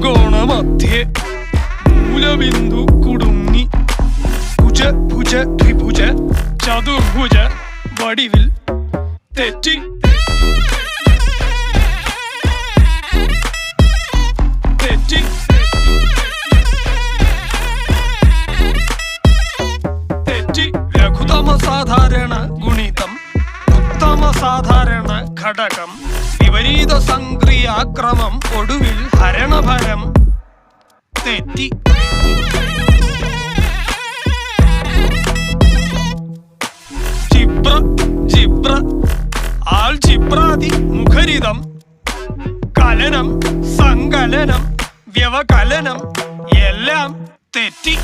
ത്രികോണമധ്യേ മൂലബിന്ദു കുടുങ്ങി ഭുജ ഭുജ ദ്വിഭുജ ചതുർഭുജ വടിവിൽ തെറ്റി തെറ്റി തെറ്റി ലഘുതമ സാധാരണ ഗുണിതം ഉത്തമ സാധാരണ ഘടകം വിപരീത സംക്രിയാക്രമം ഒടുവിൽ ഹരണഫലം തെറ്റി ജിബ്ര ജിബ്ര ആൾജിബ്രാദി മുഖരിതം കലനം സങ്കലനം വ്യവകലനം എല്ലാം തെറ്റി